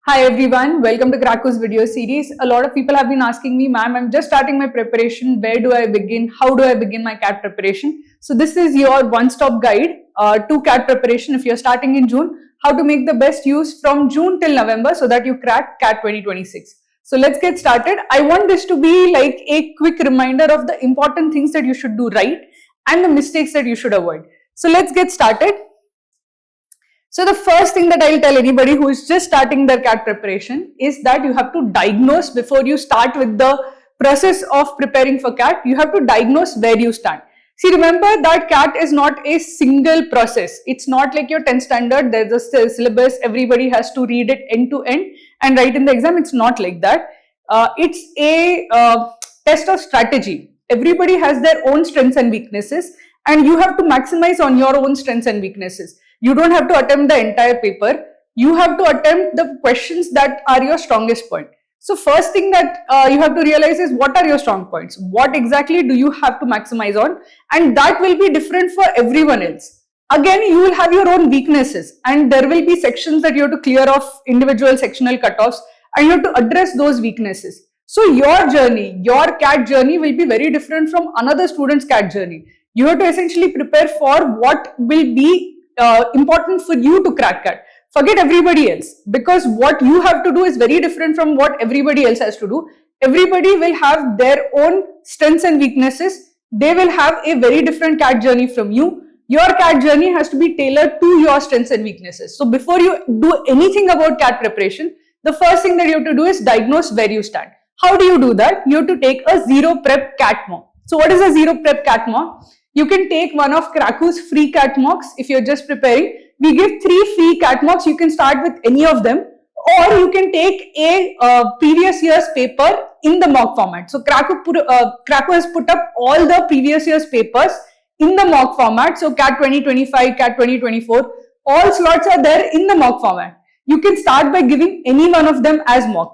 Hi everyone, welcome to Krako's video series. A lot of people have been asking me, ma'am, I'm just starting my preparation. Where do I begin? How do I begin my CAT preparation? So this is your one-stop guide to CAT preparation if you're starting in June, how to make the best use from June till November so that you crack CAT 2026. So let's get started. I want this to be like a quick reminder of the important things that you should do right and the mistakes that you should avoid. So let's get started. So the first thing that I'll tell anybody who is just starting their CAT preparation is that you have to diagnose before you start with the process of preparing for CAT. You have to diagnose where you stand. See, remember that CAT is not a single process. It's not like your 10th standard, there's a syllabus, everybody has to read it end to end and write in the exam. It's not like that. It's a test of strategy. Everybody has their own strengths and weaknesses and you have to maximize on your own strengths and weaknesses. You don't have to attempt the entire paper. You have to attempt the questions that are your strongest point. So first thing that you have to realize is what are your strong points? What exactly do you have to maximize on? And that will be different for everyone else. Again, you will have your own weaknesses and there will be sections that you have to clear off individual sectional cutoffs and you have to address those weaknesses. So your journey, your CAT journey will be very different from another student's CAT journey. You have to essentially prepare for what will be important for you to crack CAT. Forget everybody else, because what you have to do is very different from what everybody else has to do. Everybody will have their own strengths and weaknesses. They will have a very different CAT journey from you. Your CAT journey has to be tailored to your strengths and weaknesses. So before you do anything about CAT preparation, the first thing that you have to do is diagnose where you stand. How do you do that? You have to take a zero prep CAT mock. So what is a zero prep CAT mock? You can take one of Krako's free CAT mocks if you're just preparing. We give 3 free CAT mocks. You can start with any of them, or you can take a previous year's paper in the mock format. So Krako has put up all the previous year's papers in the mock format. So CAT 2025, CAT 2024, all slots are there in the mock format. You can start by giving any one of them as mock.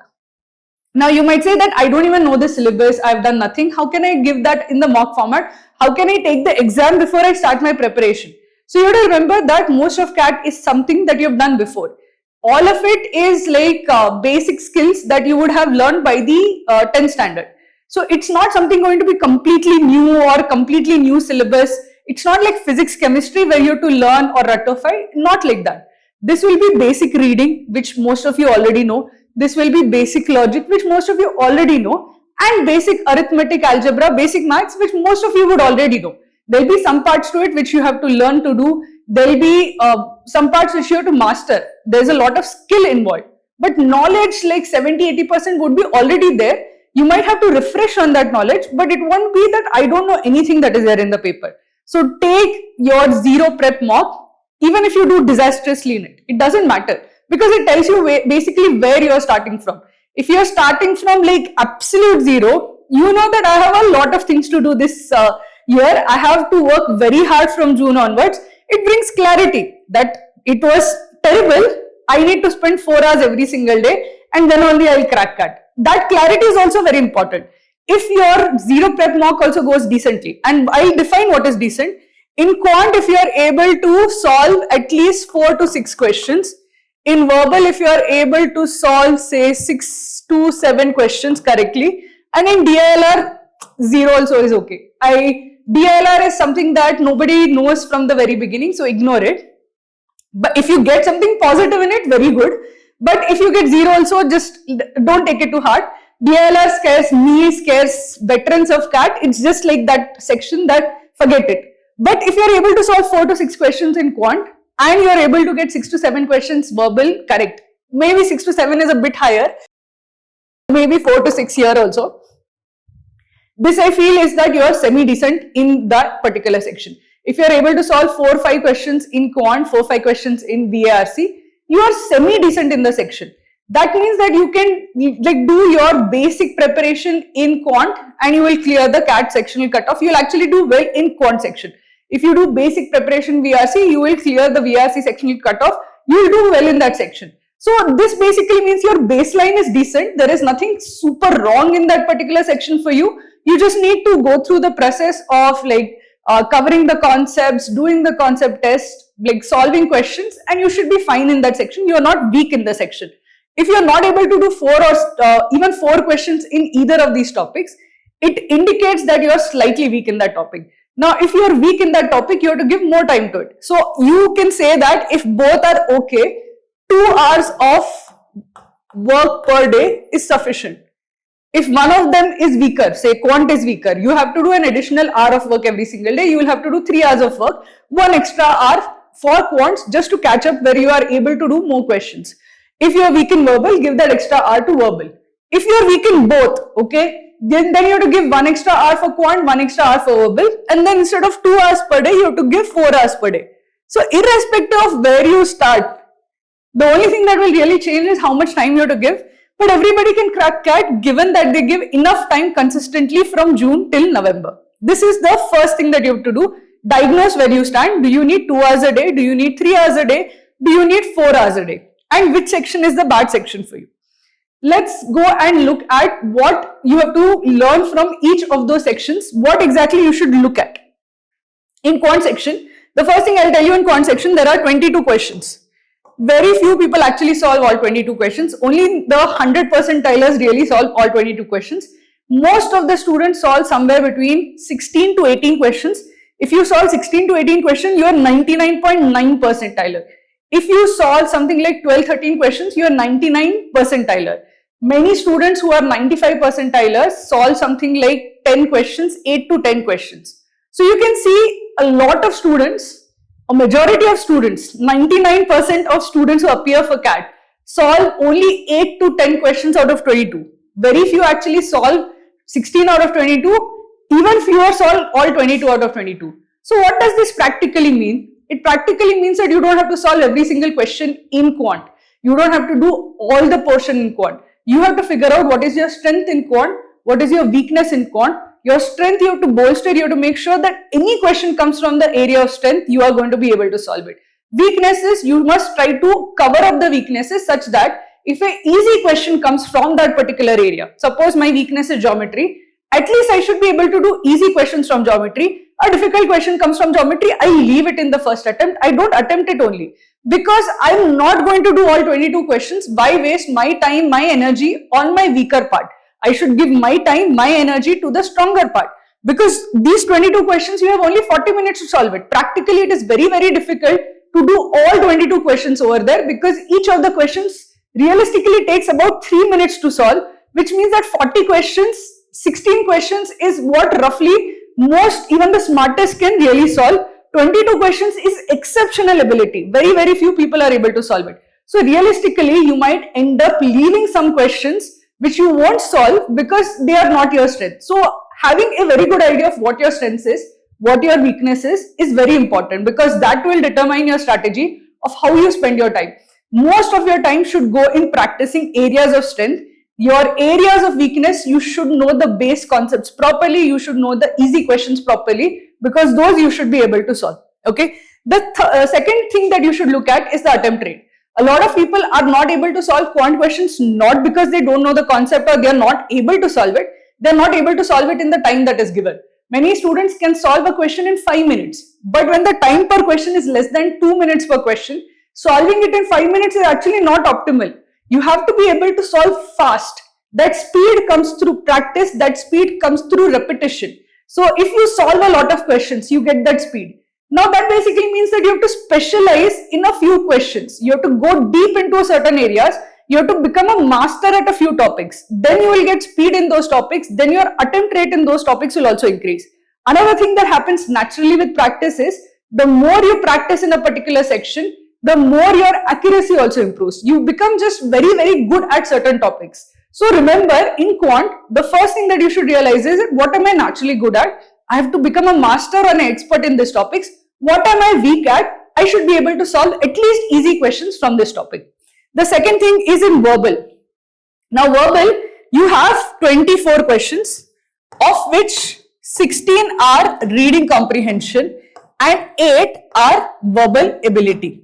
Now you might say that I don't even know the syllabus, I've done nothing. How can I give that in the mock format? How can I take the exam before I start my preparation? So you have to remember that most of CAT is something that you've done before. All of it is like basic skills that you would have learned by the 10th standard. So it's not something going to be completely new or completely new syllabus. It's not like physics, chemistry where you have to learn or ratify, not like that. This will be basic reading, which most of you already know. This will be basic logic, which most of you already know, and basic arithmetic, algebra, basic maths, which most of you would already know. There will be some parts to it which you have to learn to do. There will be some parts which you have to master. There's a lot of skill involved. But knowledge like 70-80% would be already there. You might have to refresh on that knowledge, but it won't be that I don't know anything that is there in the paper. So take your zero prep mock, even if you do disastrously in it. It doesn't matter, because it tells you basically where you're starting from. If you're starting from like absolute zero, you know that I have a lot of things to do this year. I have to work very hard from June onwards. It brings clarity that it was terrible. I need to spend 4 hours every single day and then only I'll crack CAT. That clarity is also very important. If your zero prep mock also goes decently, and I'll define what is decent. In quant, if you are able to solve at least 4 to 6 questions, in verbal, if you are able to solve say 6 to 7 questions correctly, and in DILR, 0 also is okay. DILR is something that nobody knows from the very beginning, so ignore it. But if you get something positive in it, very good. But if you get 0 also, just don't take it to heart. DILR scares me, scares veterans of CAT. It's just like that section that forget it. But if you are able to solve 4 to 6 questions in quant, and you are able to get 6 to 7 questions verbal correct, maybe 6 to 7 is a bit higher, maybe 4 to 6 here also. This I feel is that you are semi-decent in that particular section. If you are able to solve 4 or 5 questions in quant, 4 or 5 questions in VARC, you are semi-decent in the section. That means that you can like do your basic preparation in quant and you will clear the CAT sectional cutoff. You will actually do well in quant section. If you do basic preparation VRC, you will clear the VRC sectional cutoff. You will do well in that section. So this basically means your baseline is decent. There is nothing super wrong in that particular section for you. You just need to go through the process of like covering the concepts, doing the concept test, like solving questions, and you should be fine in that section. You are not weak in the section. If you're not able to do 4 or even 4 questions in either of these topics, it indicates that you're slightly weak in that topic. Now, if you're weak in that topic, you have to give more time to it. So you can say that if both are okay, 2 hours of work per day is sufficient. If one of them is weaker, say quant is weaker, you have to do an additional hour of work every single day. You will have to do 3 hours of work, 1 extra hour for quants just to catch up where you are able to do more questions. If you are weak in verbal, give that extra hour to verbal. If you are weak in both, okay, then you have to give 1 extra hour for quant, 1 extra hour for verbal, and then instead of 2 hours per day, you have to give 4 hours per day. So irrespective of where you start, the only thing that will really change is how much time you have to give. But everybody can crack CAT given that they give enough time consistently from June till November. This is the first thing that you have to do. Diagnose where you stand. Do you need 2 hours a day? Do you need 3 hours a day? Do you need 4 hours a day? And which section is the bad section for you? Let's go and look at what you have to learn from each of those sections. What exactly you should look at. In quant section, the first thing I'll tell you in quant section, there are 22 questions. Very few people actually solve all 22 questions. Only the 100 percentilers really solve all 22 questions. Most of the students solve somewhere between 16 to 18 questions. If you solve 16 to 18 questions, you are 99.9 percentiler. If you solve something like 12-13 questions, you are 99 percentiler. Many students who are 95 percentilers solve something like 10 questions, 8 to 10 questions. So you can see a lot of students, a majority of students, 99% of students who appear for CAT solve only 8 to 10 questions out of 22. Very few actually solve 16 out of 22, even fewer solve all 22 out of 22. So what does this practically mean? It practically means that you don't have to solve every single question in quant. You don't have to do all the portion in quant. You have to figure out what is your strength in quant, what is your weakness in quant. Your strength you have to bolster, you have to make sure that any question comes from the area of strength, you are going to be able to solve it. Weaknesses, you must try to cover up the weaknesses such that if an easy question comes from that particular area, suppose my weakness is geometry, at least I should be able to do easy questions from geometry. A difficult question comes from geometry, I leave it in the first attempt. I don't attempt it only. Because I'm not going to do all 22 questions, why waste my time, my energy on my weaker part? I should give my time, my energy to the stronger part. Because these 22 questions, you have only 40 minutes to solve it. Practically, it is very, very difficult to do all 22 questions over there because each of the questions realistically takes about 3 minutes to solve, which means that 40 questions, 16 questions is what roughly most, even the smartest can really solve. 22 questions is exceptional ability. Very, very few people are able to solve it. So realistically, you might end up leaving some questions which you won't solve because they are not your strength. So having a very good idea of what your strengths is, what your weakness is very important because that will determine your strategy of how you spend your time. Most of your time should go in practicing areas of strength. Your areas of weakness, you should know the base concepts properly. You should know the easy questions properly because those you should be able to solve. Okay. The second thing that you should look at is the attempt rate. A lot of people are not able to solve quant questions not because they don't know the concept or they are not able to solve it. They are not able to solve it in the time that is given. Many students can solve a question in 5 minutes, but when the time per question is less than 2 minutes per question, solving it in 5 minutes is actually not optimal. You have to be able to solve fast. That speed comes through practice, that speed comes through repetition. So if you solve a lot of questions, you get that speed. Now that basically means that you have to specialize in a few questions. You have to go deep into certain areas. You have to become a master at a few topics. Then you will get speed in those topics. Then your attempt rate in those topics will also increase. Another thing that happens naturally with practice is the more you practice in a particular section, the more your accuracy also improves. You become just very, very good at certain topics. So remember, in quant, the first thing that you should realize is what am I naturally good at? I have to become a master or an expert in these topics. What am I weak at? I should be able to solve at least easy questions from this topic. The second thing is in verbal. Now verbal, you have 24 questions, of which 16 are reading comprehension and 8 are verbal ability.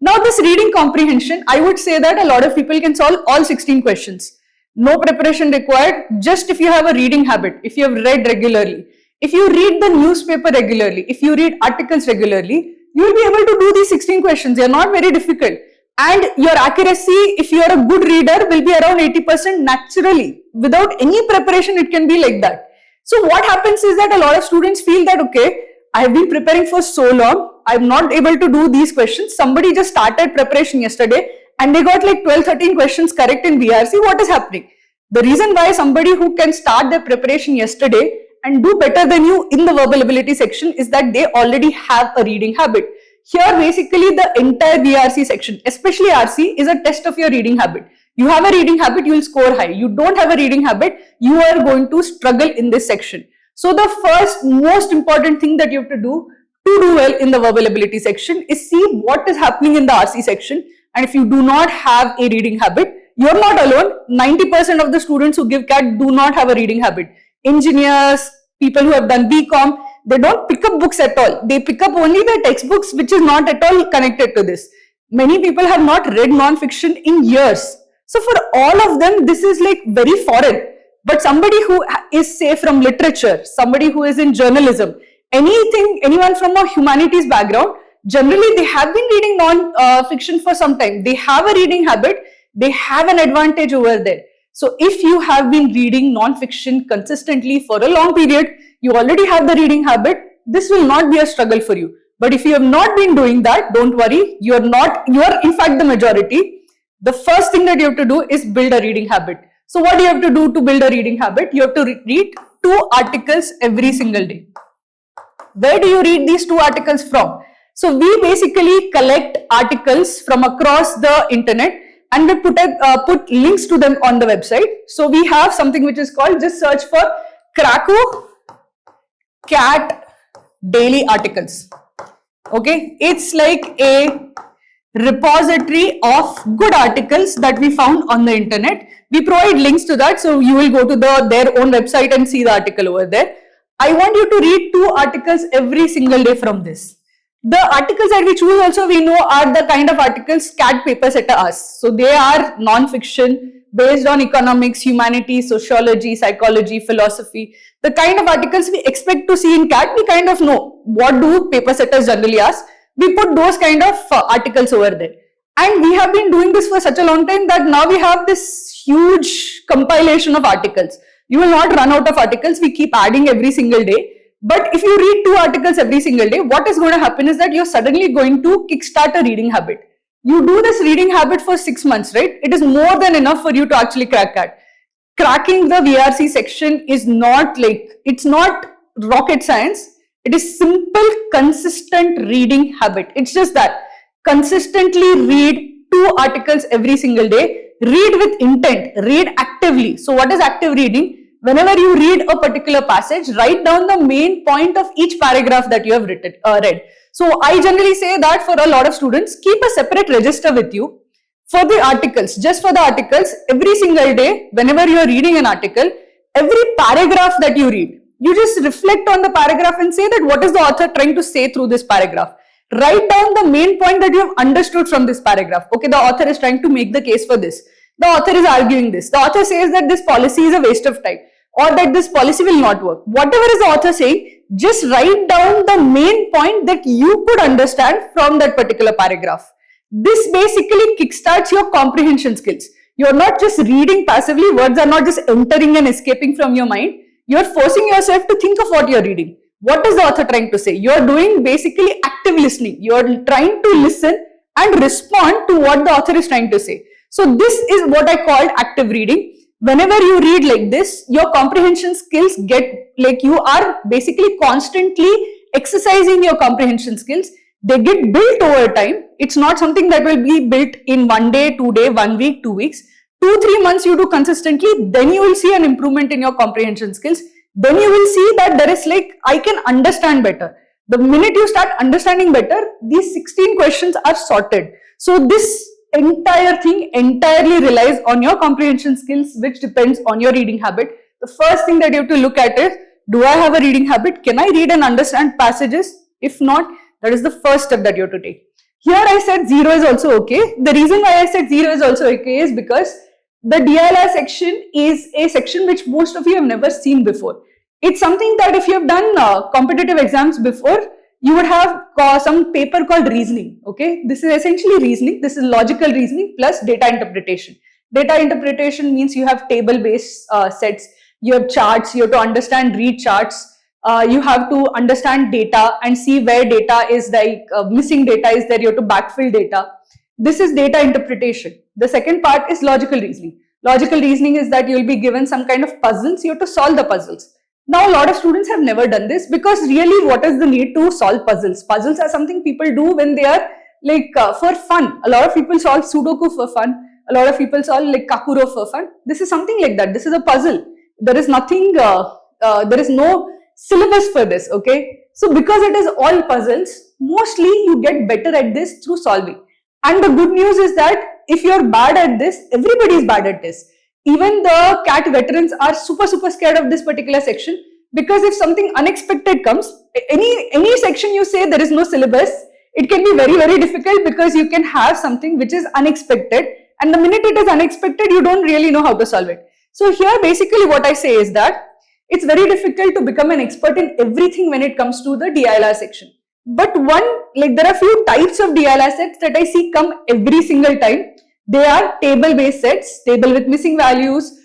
Now this reading comprehension, I would say that a lot of people can solve all 16 questions. No preparation required, just if you have a reading habit, if you have read regularly, if you read the newspaper regularly, if you read articles regularly, you will be able to do these 16 questions. They are not very difficult. and your accuracy, if you're a good reader, will be around 80% naturally. Without any preparation, it can be like that. So what happens is that a lot of students feel that, okay, I have been preparing for so long, I'm not able to do these questions. Somebody just started preparation yesterday and they got like 12, 13 questions correct in VRC. What is happening? The reason why somebody who can start their preparation yesterday and do better than you in the verbal ability section is that they already have a reading habit. Here, basically, the entire VRC section, especially RC, is a test of your reading habit. You have a reading habit, you will score high. You don't have a reading habit, you are going to struggle in this section. So the first most important thing that you have to do well in the verbal ability section is see what is happening in the RC section. And if you do not have a reading habit, you are not alone. 90% of the students who give CAT do not have a reading habit. Engineers, people who have done BCom, they don't pick up books at all. They pick up only the textbooks, which is not at all connected to this. Many people have not read non-fiction in years. So for all of them, this is like very foreign. But somebody who is, say, from literature, somebody who is in journalism, anyone from a humanities background, generally they have been reading non-fiction for some time. They have a reading habit. They have an advantage over there. So if you have been reading non-fiction consistently for a long period, you already have the reading habit, this will not be a struggle for you. But if you have not been doing that, don't worry, you are in fact the majority. The first thing that you have to do is build a reading habit. So what do you have to do to build a reading habit? You have to read 2 articles every single day. Where do you read these 2 articles from? So we basically collect articles from across the internet and we put links to them on the website. So we have something which is called, just search for Krakow CAT daily articles. Okay, it's like a repository of good articles that we found on the internet. We provide links to that, so you will go to their own website and see the article over there. I want you to read 2 articles every single day from this. The articles that we choose also, we know, are the kind of articles CAT paper setter asks. So they are non-fiction, based on economics, humanities, sociology, psychology, philosophy. The kind of articles we expect to see in CAT, we kind of know what do paper setters generally ask. We put those kind of articles over there. And we have been doing this for such a long time that now we have this huge compilation of articles. You will not run out of articles. We keep adding every single day. But if you read 2 articles every single day, what is going to happen is that you're suddenly going to kickstart a reading habit. You do this reading habit for 6 months, right? It is more than enough for you to actually crack CAT. Cracking the VRC section is not like, it's not rocket science. It is simple, consistent reading habit. It's just that. Consistently read 2 articles every single day. Read with intent. Read actively. So what is active reading? Whenever you read a particular passage, write down the main point of each paragraph that you have read. So I generally say that for a lot of students, keep a separate register with you for the articles. Just for the articles, every single day, whenever you are reading an article, every paragraph that you read, you just reflect on the paragraph and say that what is the author trying to say through this paragraph. Write down the main point that you have understood from this paragraph. Okay, the author is trying to make the case for this. The author is arguing this. The author says that this policy is a waste of time, or that this policy will not work. Whatever is the author saying, just write down the main point that you could understand from that particular paragraph. This basically kickstarts your comprehension skills. You are not just reading passively, words are not just entering and escaping from your mind. You are forcing yourself to think of what you are reading. What is the author trying to say? You are doing basically active listening. You are trying to listen and respond to what the author is trying to say. So this is what I called active reading. Whenever you read like this, your comprehension skills get like, you are basically constantly exercising your comprehension skills. They get built over time. It's not something that will be built in 1 day, 2 days, 1 week, 2 weeks. 2-3 months you do consistently, then you will see an improvement in your comprehension skills. Then you will see that there is like, I can understand better. The minute you start understanding better, these 16 questions are sorted. So this entire thing entirely relies on your comprehension skills, which depends on your reading habit. The first thing that you have to look at is, do I have a reading habit? Can I read and understand passages? If not, that is the first step that you have to take. Here I said 0 is also okay. The reason why I said 0 is also okay is because the DILR section is a section which most of you have never seen before. It's something that if you have done competitive exams before, you would have some paper called reasoning. Okay, this is essentially reasoning. This is logical reasoning plus data interpretation. Data interpretation means you have table-based sets, you have charts, you have to understand, read charts. You have to understand data and see where data is like missing data is there, you have to backfill data. This is data interpretation. The second part is logical reasoning. Logical reasoning is that you will be given some kind of puzzles, you have to solve the puzzles. Now, a lot of students have never done this because really what is the need to solve puzzles? Puzzles are something people do when they are like for fun. A lot of people solve Sudoku for fun. A lot of people solve like Kakuro for fun. This is something like that. This is a puzzle. There is nothing, there is no syllabus for this, okay? So because it is all puzzles, mostly you get better at this through solving. And the good news is that if you're bad at this, everybody is bad at this. Even the CAT veterans are super scared of this particular section, because if something unexpected comes, any section you say there is no syllabus, it can be very difficult because you can have something which is unexpected, and the minute it is unexpected, you don't really know how to solve it. So here basically what I say is that it's very difficult to become an expert in everything when it comes to the DILR section. But there are few types of DILR sets that I see come every single time. They are table-based sets, table with missing values,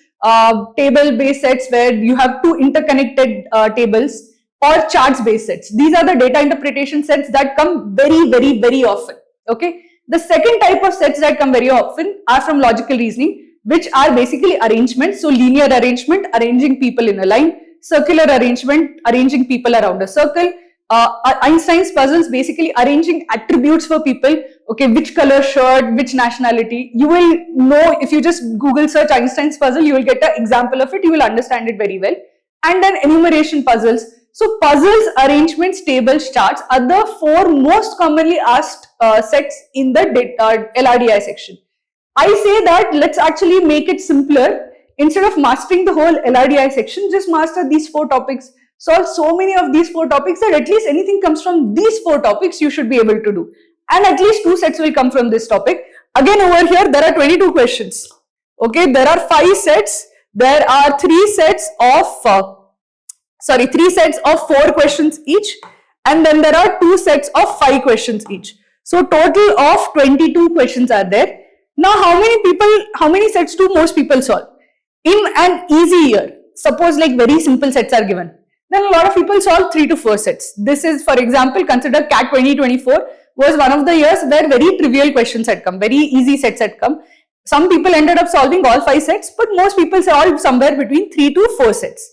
table-based sets where you have two interconnected tables, or charts-based sets. These are the data interpretation sets that come very often. Okay. The second type of sets that come very often are from logical reasoning, which are basically arrangements. So linear arrangement, arranging people in a line, circular arrangement, arranging people around a circle, Einstein's puzzles, basically arranging attributes for people. Okay, which color shirt, which nationality. You will know if you just Google search Einstein's puzzle, you will get an example of it. You will understand it very well. And then enumeration puzzles. So puzzles, arrangements, tables, charts are the four most commonly asked sets in the LRDI section. I say that let's actually make it simpler. Instead of mastering the whole LRDI section, just master these four topics. Solve so many of these four topics that at least anything comes from these four topics you should be able to do. And at least 2 sets will come from this topic. Again, over here there are 22 questions. Okay, there are 5 sets. There are 3 sets of 4 questions each, and then there are 2 sets of 5 questions each. So total of 22 questions are there. Now how many sets do most people solve? In an easy year, suppose like very simple sets are given, then a lot of people solve 3 to 4 sets. This is, for example, consider CAT 2024 was one of the years where very trivial questions had come, very easy sets had come. Some people ended up solving all 5 sets, but most people solved somewhere between 3 to 4 sets.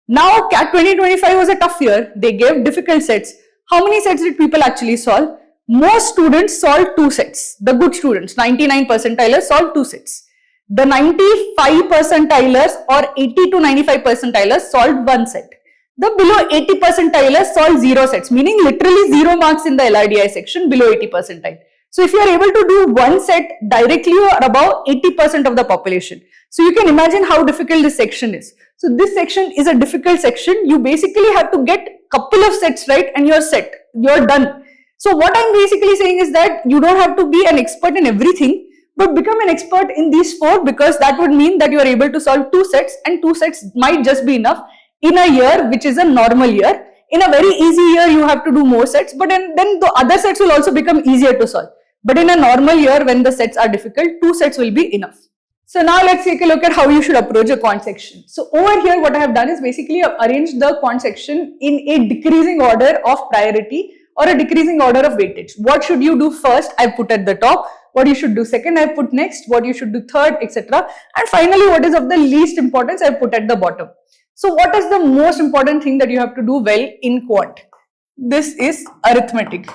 Now CAT 2025 was a tough year. They gave difficult sets. How many sets did people actually solve? Most students solved 2 sets. The good students, 99 percentilers, solved 2 sets. The 95 percentilers or 80 to 95 percentilers solved 1 set. The below 80 percentilers solved 0 sets, meaning literally 0 marks in the LRDI section below 80 percentile. So if you are able to do 1 set directly, you are above 80% of the population. So you can imagine how difficult this section is. So this section is a difficult section. You basically have to get couple of sets right and you're set, you're done. So what I'm basically saying is that you don't have to be an expert in everything, but become an expert in these 4, because that would mean that you are able to solve 2 sets, and 2 sets might just be enough in a year which is a normal year. In a very easy year, you have to do more sets, but then the other sets will also become easier to solve. But in a normal year, when the sets are difficult, 2 sets will be enough. So now let's take a look at how you should approach a quant section. So over here, what I have done is basically arranged the quant section in a decreasing order of priority or a decreasing order of weightage. What should you do first? I put at the top. What you should do second, I put next. What you should do third, etc. And finally, what is of the least importance, I put at the bottom. So what is the most important thing that you have to do well in quant? This is arithmetic.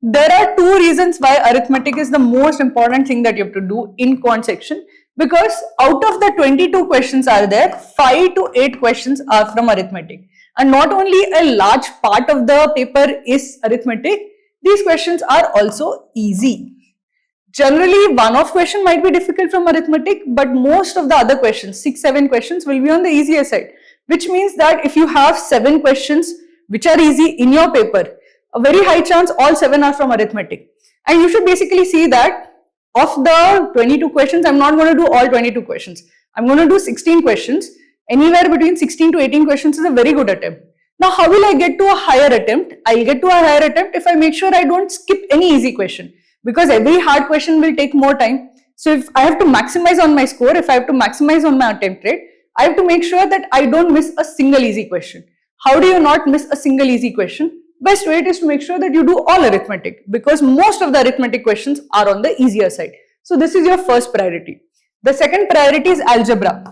There are 2 reasons why arithmetic is the most important thing that you have to do in quant section. Because out of the 22 questions are there, 5 to 8 questions are from arithmetic. And not only a large part of the paper is arithmetic, these questions are also easy. Generally, one-off question might be difficult from arithmetic, but most of the other questions, 6-7 questions, will be on the easier side. Which means that if you have 7 questions which are easy in your paper, a very high chance all 7 are from arithmetic. And you should basically see that of the 22 questions, I'm not going to do all 22 questions. I'm going to do 16 questions. Anywhere between 16 to 18 questions is a very good attempt. Now, how will I get to a higher attempt? I'll get to a higher attempt if I make sure I don't skip any easy question, because every hard question will take more time. So if I have to maximize on my score, if I have to maximize on my attempt rate, I have to make sure that I don't miss a single easy question. How do you not miss a single easy question? Best way is to make sure that you do all arithmetic, because most of the arithmetic questions are on the easier side. So this is your first priority. The second priority is algebra.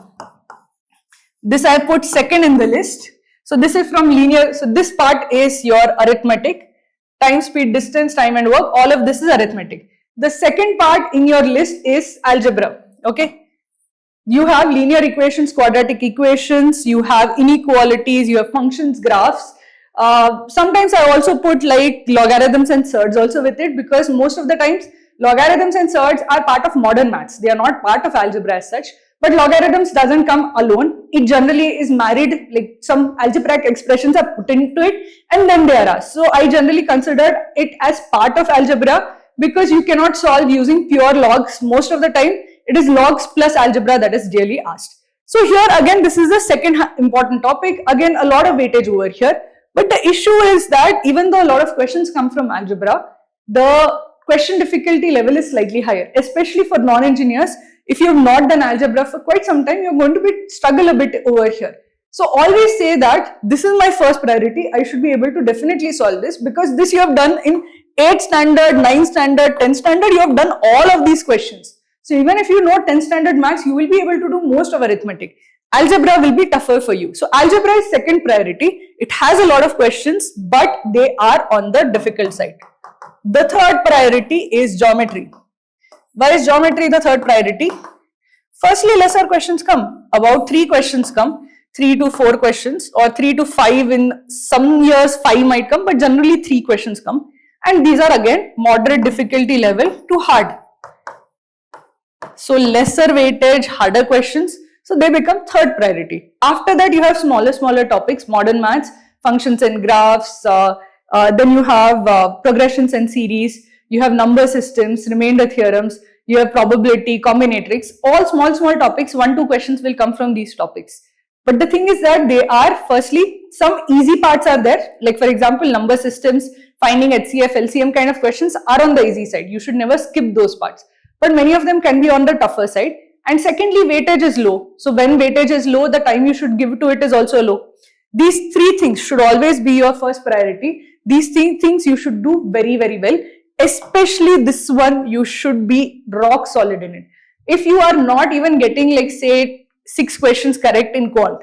This I put second in the list. So this is from linear. So this part is your arithmetic, time, speed, distance, time and work. All of this is arithmetic. The second part in your list is algebra. Okay. You have linear equations, quadratic equations, you have inequalities, you have functions, graphs. Sometimes I also put like logarithms and surds also with it, because most of the times logarithms and surds are part of modern maths. They are not part of algebra as such. But logarithms doesn't come alone. It generally is married, like some algebraic expressions are put into it and then they are asked. So I generally consider it as part of algebra, because you cannot solve using pure logs. Most of the time it is logs plus algebra that is really asked. So here again, this is the second important topic. Again, a lot of weightage over here. But the issue is that even though a lot of questions come from algebra, the question difficulty level is slightly higher, especially for non-engineers. If you have not done algebra for quite some time, you're going to struggle a bit over here. So always say that this is my first priority. I should be able to definitely solve this, because this you have done in 8th standard, 9th standard, 10th standard, you have done all of these questions. So even if you know 10th standard maths, you will be able to do most of arithmetic. Algebra will be tougher for you. So algebra is second priority. It has a lot of questions, but they are on the difficult side. The third priority is geometry. Why is geometry the third priority? Firstly, lesser questions come. About 3 questions come. 3 to 4 questions, or 3 to 5. In some years 5 might come, but generally 3 questions come. And these are again moderate difficulty level to hard. So lesser weightage, harder questions. So they become third priority. After that, you have smaller topics, modern maths, functions and graphs. Then you have progressions and series. You have number systems, remainder theorems. You have probability, combinatorics. All small topics. 1-2 questions will come from these topics. But the thing is that they are, firstly, some easy parts are there. Like for example, number systems, finding HCF, LCM kind of questions are on the easy side. You should never skip those parts. But many of them can be on the tougher side. And secondly, weightage is low. So when weightage is low, the time you should give to it is also low. These 3 things should always be your first priority. These 3 things you should do very well. Especially this one, you should be rock solid in it. If you are not even getting, like say, 6 questions correct in quant,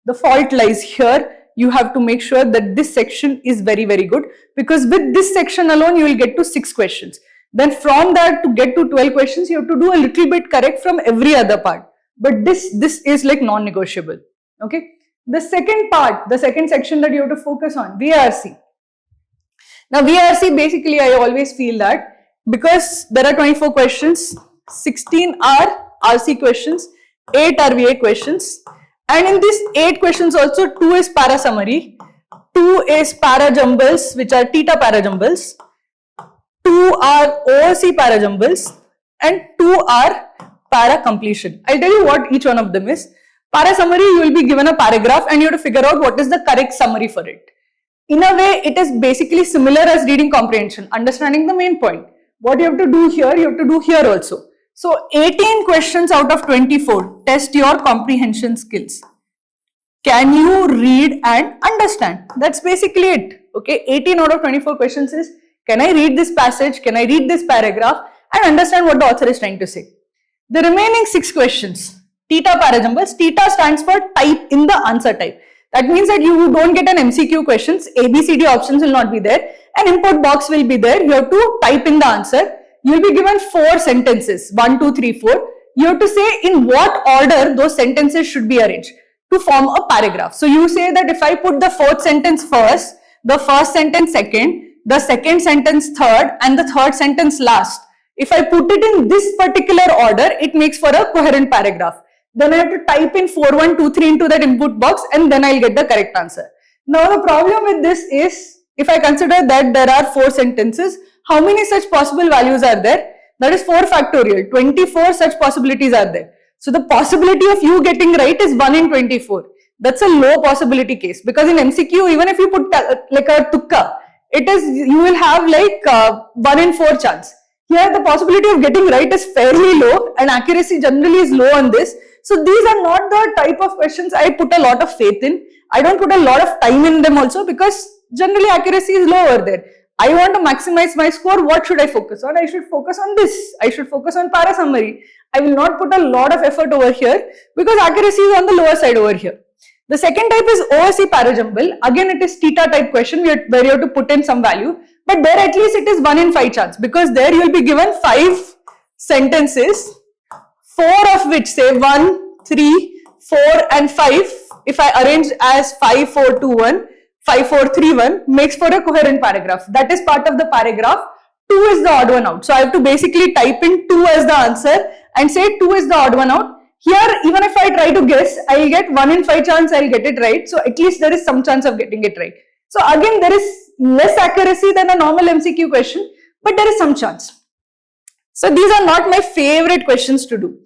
the fault lies here. You have to make sure that this section is very good, because with this section alone, you will get to 6 questions. Then from that, to get to 12 questions, you have to do a little bit correct from every other part. But this is like non-negotiable. Okay. The second part, the second section that you have to focus on, VRC. Now VRC, basically I always feel that because there are 24 questions, 16 are RC questions, 8 are VA questions, and in these 8 questions also 2 is para summary, 2 is para jumbles, which are theta para jumbles, 2 are OOC para jumbles, and 2 are para completion. I'll tell you what each one of them is. Para summary, you will be given a paragraph and you have to figure out what is the correct summary for it. In a way, it is basically similar as reading comprehension, understanding the main point. What you have to do here, you have to do here also. So 18 questions out of 24 test your comprehension skills. Can you read and understand? That's basically it. Okay, 18 out of 24 questions is, can I read this passage, can I read this paragraph and understand what the author is trying to say. The remaining 6 questions, theta para jumbles, theta stands for type in the answer type. That means that you don't get an MCQ questions, ABCD options will not be there, an input box will be there, you have to type in the answer. You will be given 4 sentences, 1, 2, 3, 4. You have to say in what order those sentences should be arranged to form a paragraph. So you say that if I put the 4th sentence first, the first sentence second, the second sentence third, and the third sentence last. If I put it in this particular order, it makes for a coherent paragraph. Then I have to type in 4, 1, 2, 3 into that input box and then I'll get the correct answer. Now the problem with this is, if I consider that there are 4 sentences, how many such possible values are there? That is 4 factorial, 24 such possibilities are there. So the possibility of you getting right is 1 in 24. That's a low possibility case, because in MCQ, even if you put like a tukka, you will have like 1 in 4 chance. Here the possibility of getting right is fairly low, and accuracy generally is low on this. So these are not the type of questions I put a lot of faith in. I don't put a lot of time in them also, because generally accuracy is low over there. I want to maximize my score. What should I focus on? I should focus on this. I should focus on para summary. I will not put a lot of effort over here, because accuracy is on the lower side over here. The second type is OSC parajumble. Again, it is theta type question where you have to put in some value, but there at least it is 1 in 5 chance, because there you will be given 5 sentences, 4 of which, say 1, 3, 4 and 5, if I arrange as 5, 4, 2, 1, 5, 4, 3, 1 makes for a coherent paragraph. That is part of the paragraph. 2 is the odd one out. So I have to basically type in 2 as the answer and say 2 is the odd one out. Here, even if I try to guess, I will get 1 in 5 chance I will get it right. So at least there is some chance of getting it right. So again, there is less accuracy than a normal MCQ question, but there is some chance. So these are not my favorite questions to do.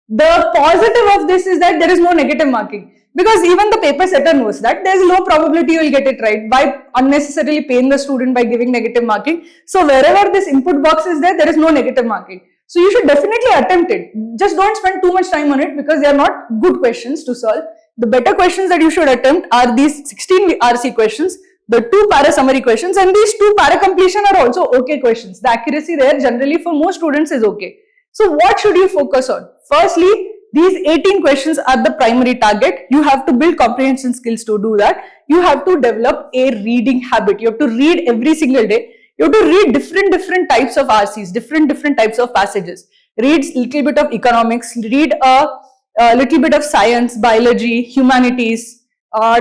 The positive of this is that there is no negative marking, because even the paper setter knows that there is low probability you will get it right. Why unnecessarily pain the student by giving negative marking? So wherever this input box is there, there is no negative marking. So you should definitely attempt it. Just don't spend too much time on it, because they are not good questions to solve. The better questions that you should attempt are these 16 RC questions, the 2 para summary questions, and these 2 para completion are also okay questions. The accuracy there generally for most students is okay. So what should you focus on? Firstly, these 18 questions are the primary target. You have to build comprehension skills to do that. You have to develop a reading habit. You have to read every single day. You have to read different types of RCs, different types of passages. Read a little bit of economics, read a little bit of science, biology, humanities,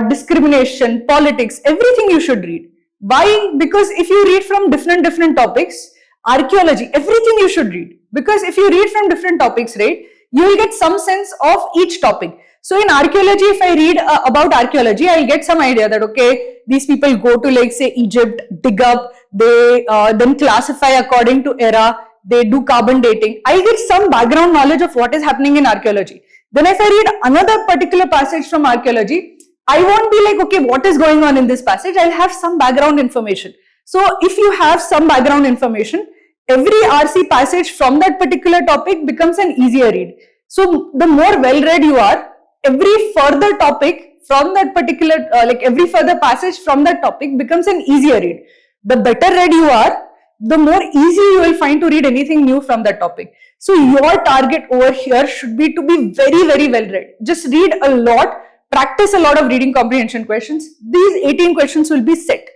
discrimination, politics, everything you should read. Why? Because if you read from different topics, archaeology, everything you should read. Because if you read from different topics, right, you will get some sense of each topic. So in archaeology, if I read about archaeology, I'll get some idea that, okay, these people go to, like, say, Egypt, dig up, they then classify according to era, they do carbon dating. I'll get some background knowledge of what is happening in archaeology. Then if I read another particular passage from archaeology, I won't be like, okay, what is going on in this passage? I'll have some background information. So if you have some background information, every RC passage from that particular topic becomes an easier read. So the more well-read you are, every further topic from that particular, every further passage from that topic becomes an easier read. The better read you are, the more easy you will find to read anything new from that topic. So your target over here should be to be very well-read. Just read a lot, practice a lot of reading comprehension questions. These 18 questions will be set.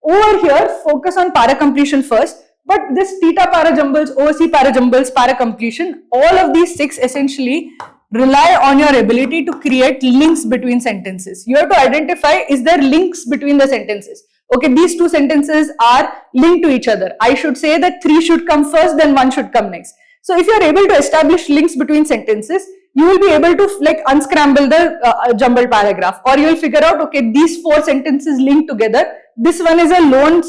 Over here, focus on para completion first. But this theta para jumbles, OSC para jumbles, para completion, all of these 6 essentially rely on your ability to create links between sentences. You have to identify, is there links between the sentences? Okay, these 2 sentences are linked to each other. I should say that 3 should come first, then 1 should come next. So if you are able to establish links between sentences, you will be able to unscramble the jumbled paragraph, or you will figure out, okay, these 4 sentences linked together. This one is a lone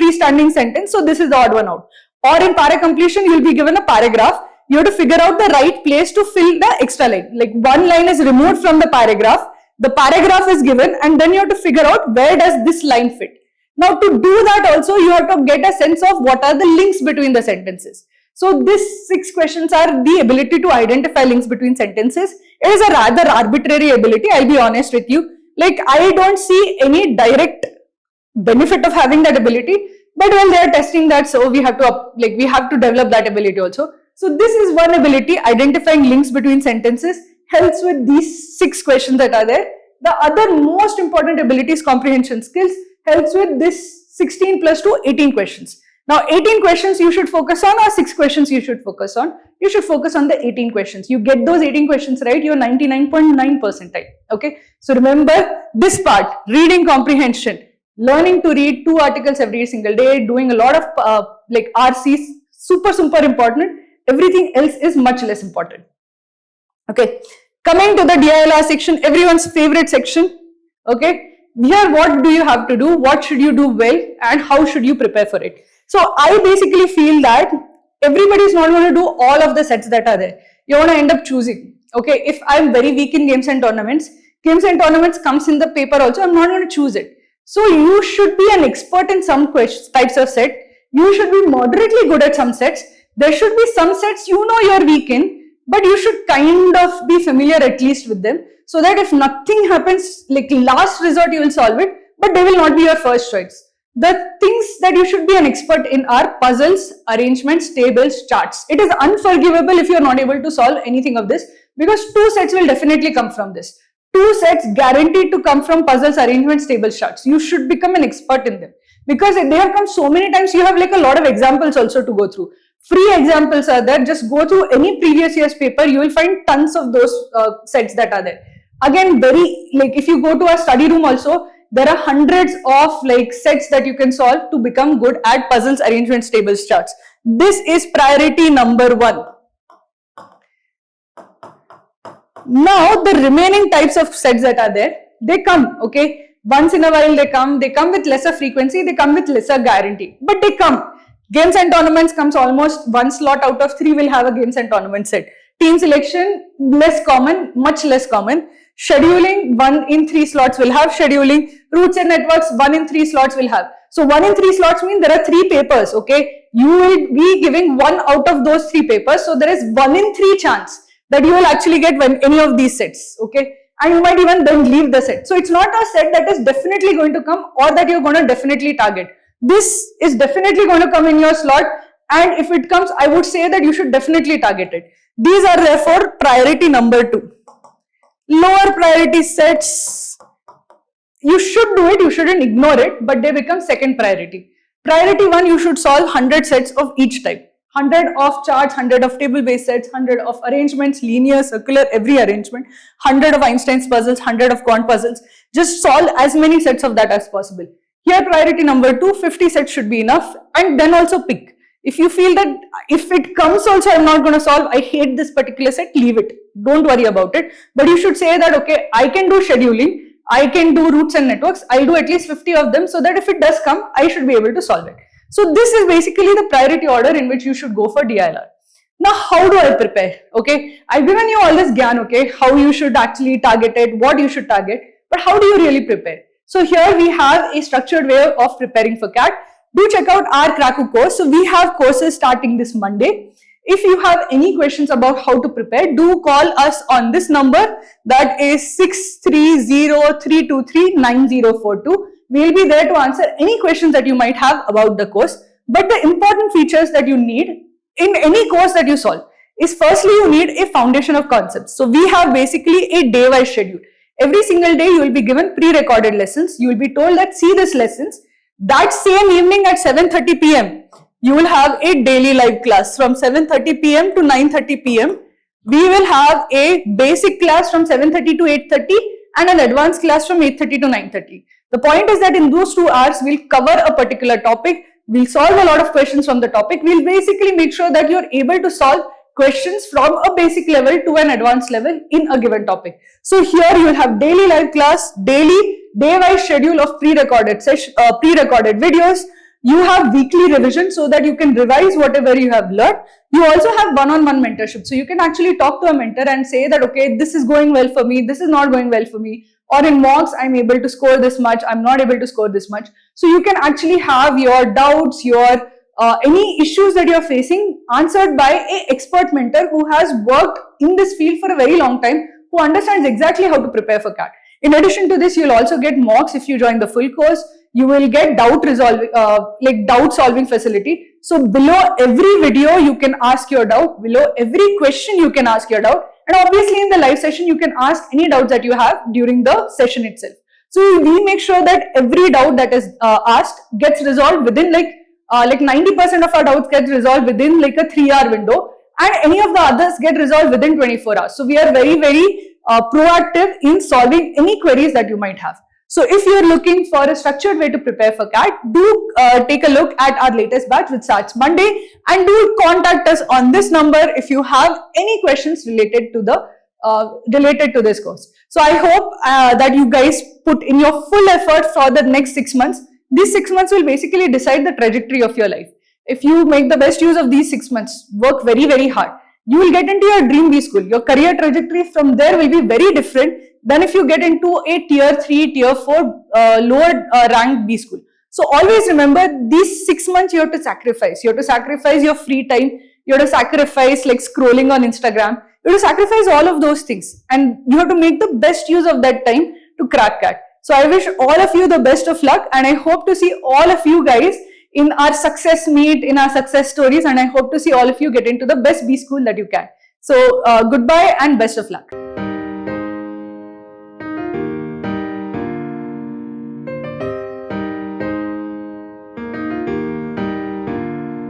freestanding sentence, so this is the odd one out. Or in para completion, you will be given a paragraph. You have to figure out the right place to fill the extra line. Like one line is removed from the paragraph is given, and then you have to figure out where does this line fit. Now to do that also, you have to get a sense of what are the links between the sentences. So these 6 questions are the ability to identify links between sentences. It is a rather arbitrary ability, I'll be honest with you. Like, I don't see any direct benefit of having that ability, but well, they are testing that, so we have to develop that ability also. So this is one ability, identifying links between sentences, helps with these 6 questions that are there. The other most important ability is comprehension skills, helps with this 16 plus 2, 18 questions. Now 18 questions you should focus on, or 6 questions you should focus on? You should focus on the 18 questions. You get those 18 questions right, you're 99.9 percentile. Okay, so remember this part, reading comprehension, learning to read 2 articles every single day, doing a lot of RCs, super important. Everything else is much less important. Okay, coming to the DILR section, everyone's favorite section. Okay, here what do you have to do, what should you do well, and how should you prepare for it? So I basically feel that everybody is not going to do all of the sets that are there. You want to end up choosing. Okay, if I'm very weak in games and tournaments, Games and tournaments comes in the paper also. I'm not going to choose it. So you should be an expert in some types of set. You should be moderately good at some sets. There should be some sets you know you're weak in, but you should kind of be familiar at least with them, so that if nothing happens, like last resort you will solve it, but they will not be your first choice. The things that you should be an expert in are puzzles, arrangements, tables, charts. It is unforgivable if you are not able to solve anything of this, because 2 sets will definitely come from this. 2 sets guaranteed to come from puzzles, arrangements, tables, charts. You should become an expert in them, because they have come so many times. You have like a lot of examples also to go through. Free examples are there. Just go through any previous year's paper. You will find tons of those sets that are there. Again, if you go to our study room also, there are hundreds of like sets that you can solve to become good at puzzles, arrangements, tables, charts. This is priority number 1. Now the remaining types of sets that are there, they come, okay, once in a while they come with lesser frequency, they come with lesser guarantee, but they come. Games and tournaments comes almost 1 slot out of 3 will have a games and tournament set. Team selection, less common, much less common. Scheduling, 1 in 3 slots will have scheduling. Routes and networks, 1 in 3 slots will have. So 1 in 3 slots mean there are 3 papers, okay. You will be giving 1 out of those 3 papers. So there is 1 in 3 chance that you will actually get any of these sets, okay. And you might even then leave the set. So it's not a set that is definitely going to come or that you're going to definitely target. This is definitely going to come in your slot, and if it comes, I would say that you should definitely target it. These are therefore priority number 2. Lower priority sets, you should do it, you shouldn't ignore it, but they become second priority. Priority 1, you should solve 100 sets of each type. 100 of charts, 100 of table-based sets, 100 of arrangements, linear, circular, every arrangement, 100 of Einstein's puzzles, 100 of quant puzzles. Just solve as many sets of that as possible. Here, priority number 2, 50 sets should be enough, and then also pick. If you feel that if it comes also, I'm not going to solve, I hate this particular set, leave it. Don't worry about it. But you should say that, okay, I can do scheduling, I can do routes and networks, I'll do at least 50 of them, so that if it does come, I should be able to solve it. So this is basically the priority order in which you should go for DILR. Now, how do I prepare? Okay, I've given you all this gyan, okay, how you should actually target it, what you should target, but how do you really prepare? So here we have a structured way of preparing for CAT. Do check out our Kraku course. So we have courses starting this Monday. If you have any questions about how to prepare, do call us on this number, that is 630-323-9042. We'll be there to answer any questions that you might have about the course. But the important features that you need in any course that you solve is, firstly, you need a foundation of concepts. So we have basically a day-wise schedule. Every single day you will be given pre-recorded lessons. You will be told that see these lessons. That same evening at 7:30 p.m. you will have a daily live class from 7:30 p.m. to 9:30 p.m. We will have a basic class from 7:30 to 8:30 and an advanced class from 8:30 to 9:30. The point is that in those 2 hours, we'll cover a particular topic. We'll solve a lot of questions from the topic. We'll basically make sure that you're able to solve questions from a basic level to an advanced level in a given topic. So here you will have daily live class, daily day-wise schedule of pre-recorded videos. You have weekly revision so that you can revise whatever you have learned. You also have one-on-one mentorship. So you can actually talk to a mentor and say that, okay, this is going well for me, this is not going well for me. Or in mocks, I'm able to score this much, I'm not able to score this much. So you can actually have your doubts, your any issues that you're facing answered by an expert mentor who has worked in this field for a very long time, who understands exactly how to prepare for CAT. In addition to this, you'll also get mocks if you join the full course. You will get doubt solving facility. So below every video, you can ask your doubt. Below every question, you can ask your doubt. And obviously in the live session, you can ask any doubts that you have during the session itself. So we make sure that every doubt that is asked gets resolved within like 90% of our doubts get resolved within like a 3-hour window, and any of the others get resolved within 24 hours. So we are very, very proactive in solving any queries that you might have. So if you're looking for a structured way to prepare for CAT, do take a look at our latest batch which starts Monday, and do contact us on this number if you have any questions related to this course. So I hope that you guys put in your full effort for the next 6 months. These 6 months will basically decide the trajectory of your life. If you make the best use of these 6 months, work very, very hard, you will get into your dream B school. Your career trajectory from there will be very different than if you get into a tier 3, tier 4 lower ranked B school. So always remember, these 6 months you have to sacrifice. You have to sacrifice your free time. You have to sacrifice like scrolling on Instagram. You have to sacrifice all of those things, and you have to make the best use of that time to crack CAT. So I wish all of you the best of luck, and I hope to see all of you guys in our success meet, in our success stories, and I hope to see all of you get into the best B school that you can. So goodbye and best of luck.